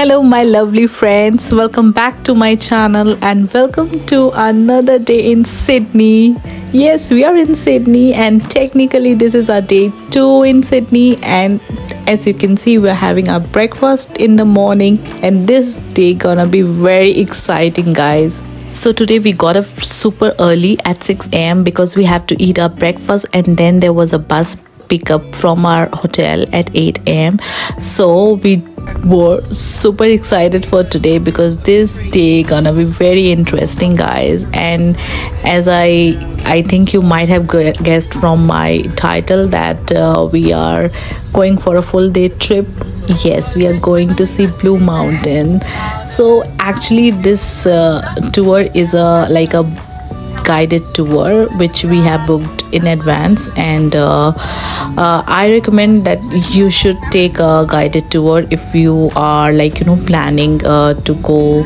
Hello, my lovely friends. Welcome back to my channel and welcome to another day in Sydney. Yes, we are in Sydney, and technically, this is our day 2 in Sydney. And as you can see, we're having our breakfast in the morning, and this day gonna be very exciting, guys. So today we got up super early at 6 a.m. because we have to eat our breakfast, and then there was a bus pickup from our hotel at 8 a.m. So we were super excited for today because this day gonna be very interesting, guys. And as I think you might have guessed from my title that we are going for a full day trip. Yes, we are going to see Blue Mountain. So actually this tour is a guided tour which we have booked in advance, and I recommend that you should take a guided tour if you are planning to go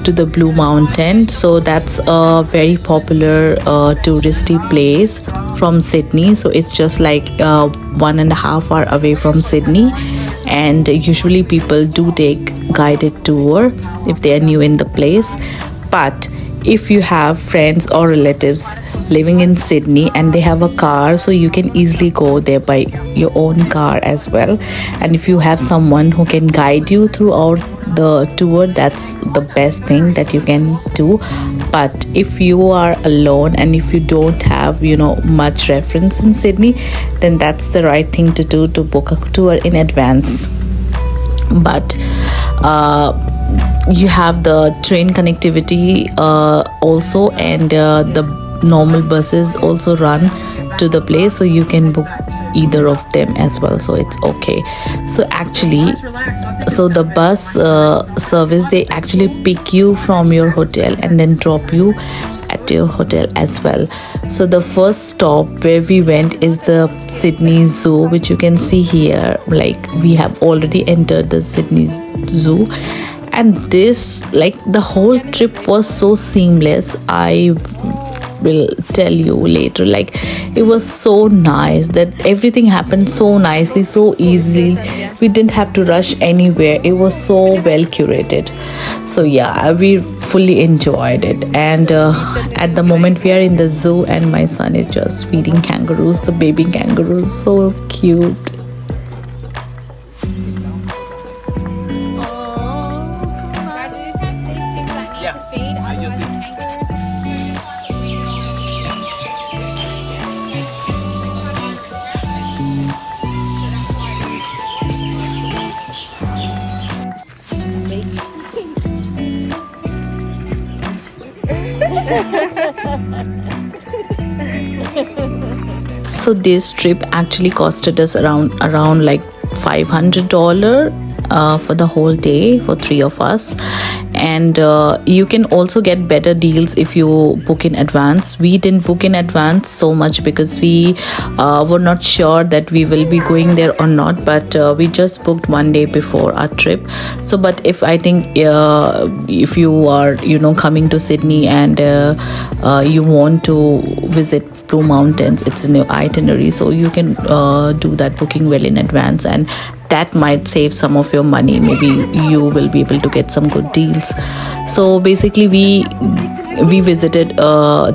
to the Blue Mountain. So that's a very popular touristy place from Sydney. So it's just like 1.5 hours away from Sydney, and usually people do take guided tour if they are new in the place. But if you have friends or relatives living in Sydney and they have a car, so you can easily go there by your own car as well. And if you have someone who can guide you throughout the tour, that's the best thing that you can do. But if you are alone and if you don't have much reference in Sydney, then that's the right thing to do, to book a tour in advance. But you have the train connectivity also, and the normal buses also run to the place, so you can book either of them as well, so it's okay. So actually, so the bus service, they actually pick you from your hotel and then drop you at your hotel as well. So the first stop where we went is the Sydney Zoo, which you can see here. Like, we have already entered the Sydney Zoo, and this, the whole trip was so seamless. I will tell you later. It was so nice that everything happened so nicely, so easily. We didn't have to rush anywhere. It was so well curated. So yeah, we fully enjoyed it. And at the moment we are in the zoo, and my son is just feeding kangaroos, the baby kangaroos. So cute. So this trip actually costed us around $500 for the whole day for 3 of us. And you can also get better deals if you book in advance. We didn't book in advance so much because we were not sure that we will be going there or not, but we just booked 1 day before our trip. So but if you are coming to Sydney and you want to visit Blue Mountains, it's in your itinerary, so you can do that booking well in advance, and that might save some of your money. Maybe you will be able to get some good deals. So basically we visited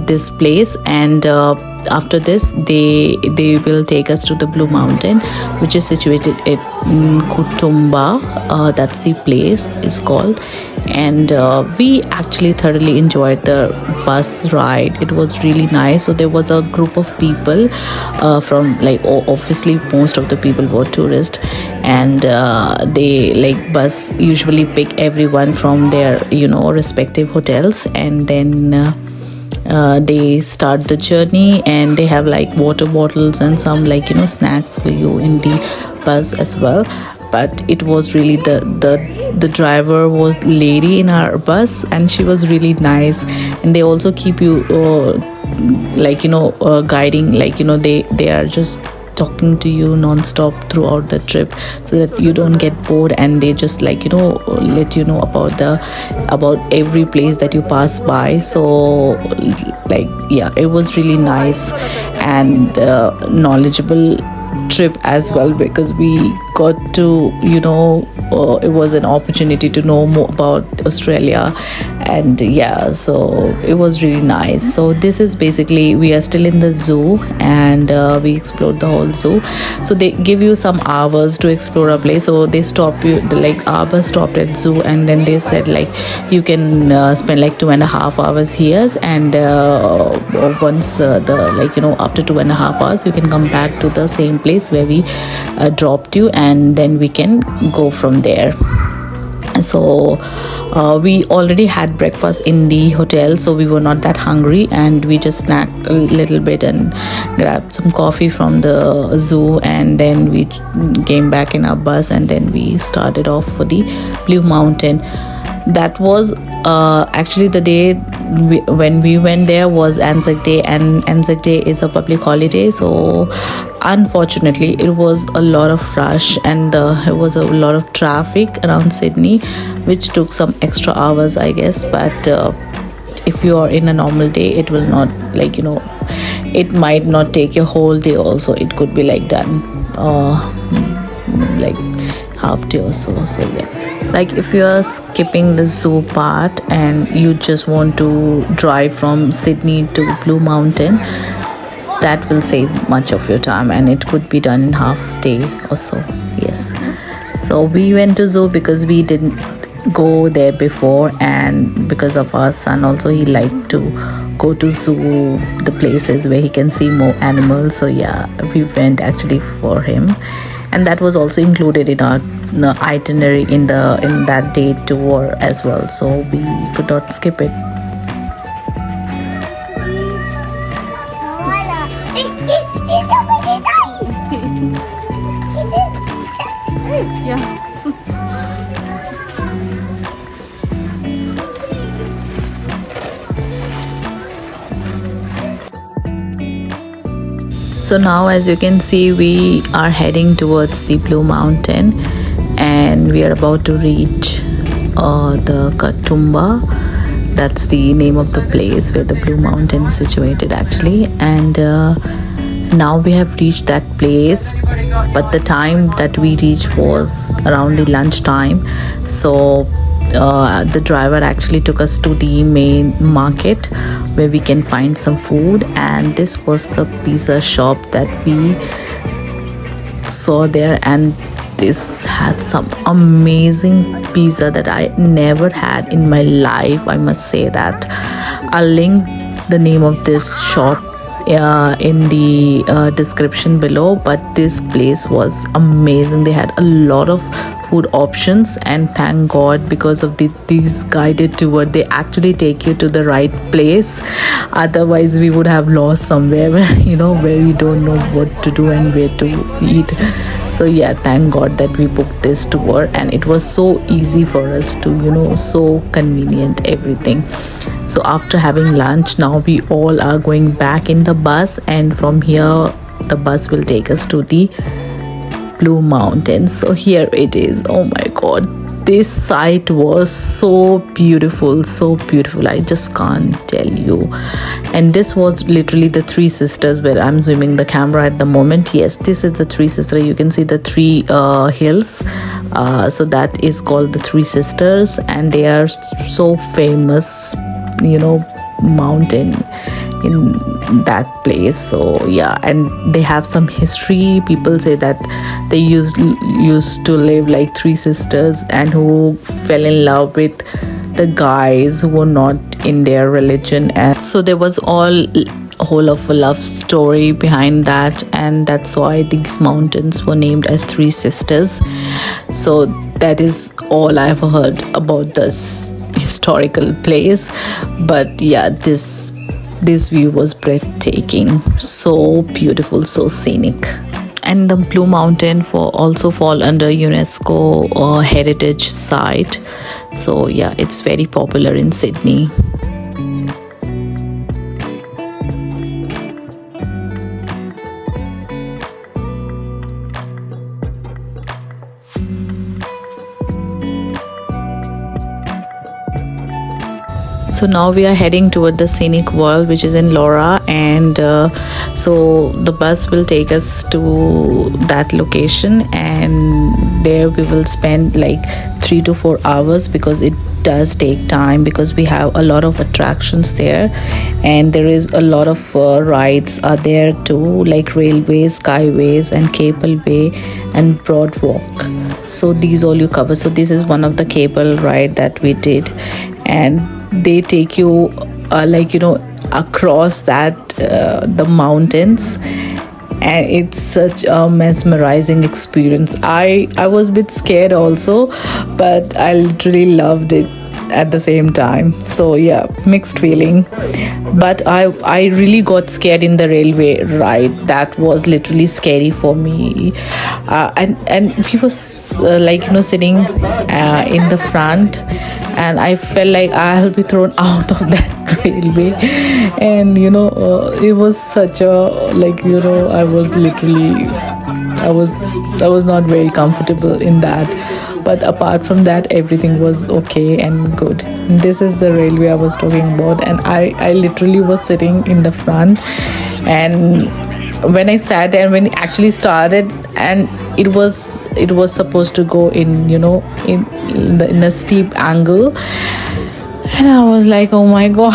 this place, and after this they will take us to the Blue Mountain, which is situated in Kutumba. That's the place is called. And we actually thoroughly enjoyed the bus ride. It was really nice. So there was a group of people from obviously most of the people were tourists, and they bus usually pick everyone from their respective hotels, and then they start the journey, and they have water bottles and some snacks for you in the bus as well. But it was really the driver was lady in our bus, and she was really nice. And they also keep you guiding, they are just talking to you non-stop throughout the trip, so that you don't get bored, and they just let you know about every place that you pass by. So yeah, it was really nice and knowledgeable trip as well, because we got to it was an opportunity to know more about Australia. And yeah, so it was really nice. So this is basically, we are still in the zoo, and we explored the whole zoo. So they give you some hours to explore a place. So they stop you, like our bus stopped at zoo, and then they said like you can spend like 2.5 hours here, and once the like after 2.5 hours you can come back to the same place where we dropped you, and then we can go from there. So we already had breakfast in the hotel, so we were not that hungry, and we just snacked a little bit and grabbed some coffee from the zoo, and then we came back in our bus, and then we started off for the Blue Mountain. That was actually the day when we went there was Anzac Day, and Anzac Day is a public holiday, so unfortunately it was a lot of rush, and it was a lot of traffic around Sydney, which took some extra hours, I guess. But if you are in a normal day, it will not, like it might not take your whole day also. It could be like done like half day or so. So yeah, like if you're skipping the zoo part and you just want to drive from Sydney to Blue Mountain, that will save much of your time, and it could be done in half day or so. Yes, so we went to zoo because we didn't go there before, and because of our son also, he liked to go to zoo, the places where he can see more animals. So yeah, we went actually for him, and that was also included in our itinerary in that day tour as well, so we could not skip it. So now, as you can see, we are heading towards the Blue Mountain, and we are about to reach the Katoomba. That's the name of the place where the Blue Mountain is situated actually. And now we have reached that place, but the time that we reached was around the lunchtime. So the driver actually took us to the main market where we can find some food, and this was the pizza shop that we saw there, and this had some amazing pizza that I never had in my life, I must say that. I'll link the name of this shop in the description below, but this place was amazing. They had a lot of food options, and thank God, because of these guided tour, they actually take you to the right place. Otherwise we would have lost somewhere where we don't know what to do and where to eat. So yeah, thank God that we booked this tour, and it was so easy for us to so convenient, everything. So after having lunch, now we all are going back in the bus, and from here the bus will take us to the Blue Mountain. So here it is. Oh my God, this site was so beautiful, I just can't tell you. And this was literally the Three Sisters, where I'm zooming the camera at the moment. Yes, this is the Three Sisters. You can see the three hills, so that is called the Three Sisters, and they are so famous mountain in that place. So yeah, and they have some history. People say that they used to live like three sisters, and who fell in love with the guys who were not in their religion, and so there was a whole of a love story behind that, and that's why these mountains were named as Three Sisters. So that is all I've heard about this historical place. But yeah, this view was breathtaking, so beautiful, so scenic. And the Blue Mountain also fall under UNESCO heritage site. So yeah, it's very popular in Sydney. So now we are heading toward the Scenic World, which is in Laura, and so the bus will take us to that location, and there we will spend like 3 to 4 hours, because it does take time, because we have a lot of attractions there, and there is a lot of rides are there too, like railways, skyways, and cable way, and broadwalk. So these all you cover. So this is one of the cable ride that we did, and they take you across that the mountains, and it's such a mesmerizing experience. I was a bit scared also, but I literally loved it at the same time. So yeah, mixed feeling. But I really got scared in the railway ride. That was literally scary for me. And we was sitting in the front, and I felt like I'll be thrown out of that railway. And it was such a I was not very comfortable in that. But apart from that, everything was okay and good. This is the railway I was talking about, and I literally was sitting in the front. And when I sat there, when it actually started, and it was supposed to go in in a steep angle, and I was like, oh my god,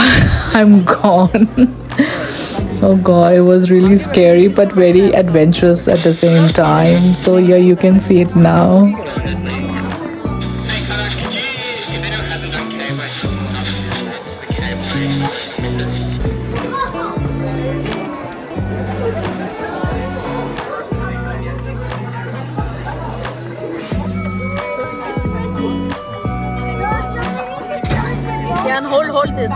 I'm gone. Oh god, it was really scary but very adventurous at the same time. So yeah, you can see it now. Hold this.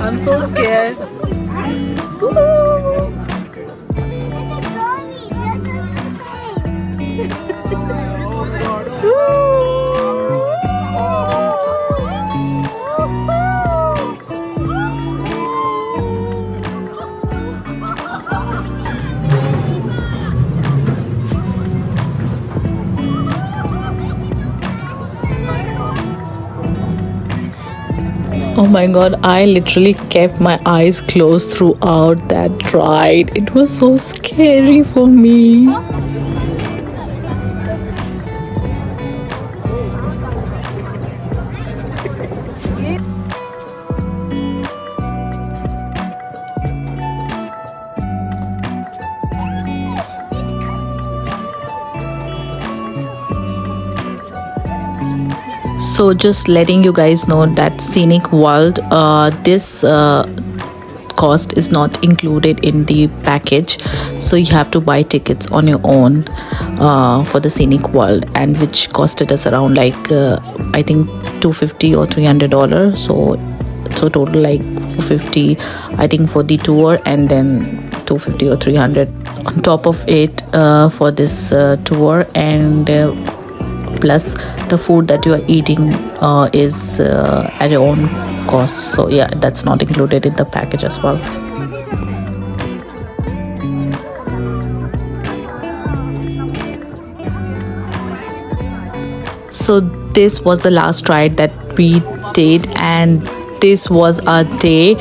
I'm so scared. Oh my god, I literally kept my eyes closed throughout that ride. It was so scary for me. So just letting you guys know that Scenic World, this cost is not included in the package, so you have to buy tickets on your own for the Scenic World, and which costed us around I think $250 or $300. So total like $450 I think for the tour, and then $250 or $300 on top of it for this tour. And plus the food that you are eating is at your own cost. So yeah, that's not included in the package as well. So this was the last ride that we did, and this was our day.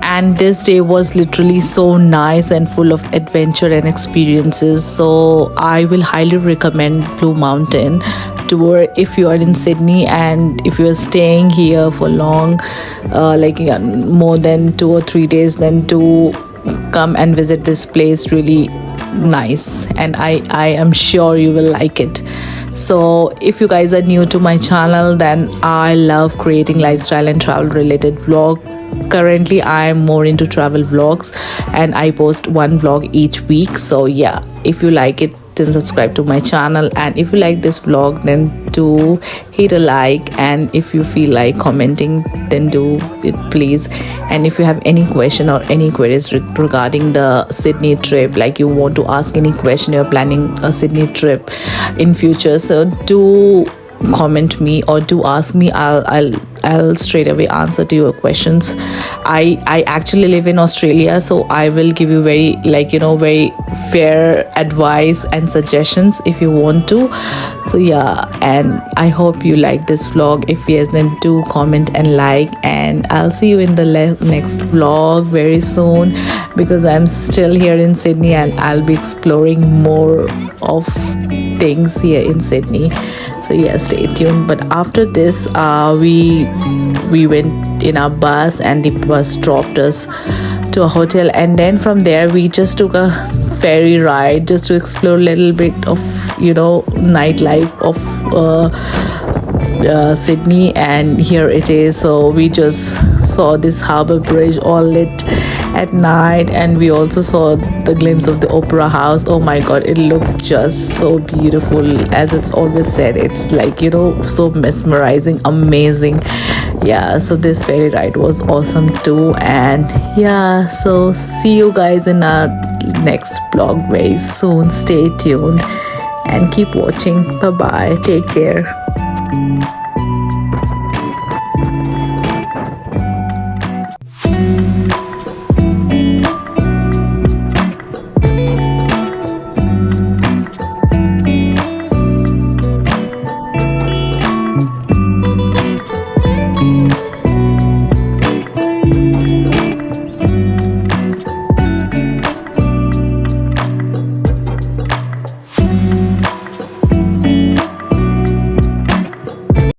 And this day was literally so nice and full of adventure and experiences. So I will highly recommend Blue Mountain tour if you are in Sydney, and if you are staying here for long, more than 2 or 3 days, then to come and visit this place. Really nice, and I am sure you will like it. So if you guys are new to my channel, then I love creating lifestyle and travel related vlog. Currently I am more into travel vlogs, and I post one vlog each week. So yeah, if you like it, then subscribe to my channel, and if you like this vlog, then do hit a like, and if you feel like commenting, then do it please. And if you have any question or any queries regarding the Sydney trip, like you want to ask any question, you're planning a Sydney trip in future, so do comment me or do ask me. I'll straight away answer to your questions. I actually live in Australia, so I will give you very, like, very fair advice and suggestions if you want to. So yeah, and I hope you like this vlog. If yes, then do comment and like, and I'll see you in the next vlog very soon, because I'm still here in Sydney and I'll be exploring more of things here in Sydney. So yeah, stay tuned. But after this, we went in our bus, and the bus dropped us to a hotel, and then from there we just took a ferry ride just to explore a little bit of nightlife of Sydney. And here it is. So we just saw this harbour bridge all lit at night, and we also saw the glimpse of the opera house. Oh my god, it looks just so beautiful. As it's always said, it's like so mesmerizing, amazing. Yeah, so this ferry ride was awesome too. And yeah, so see you guys in our next vlog very soon. Stay tuned and keep watching. Bye bye, take care.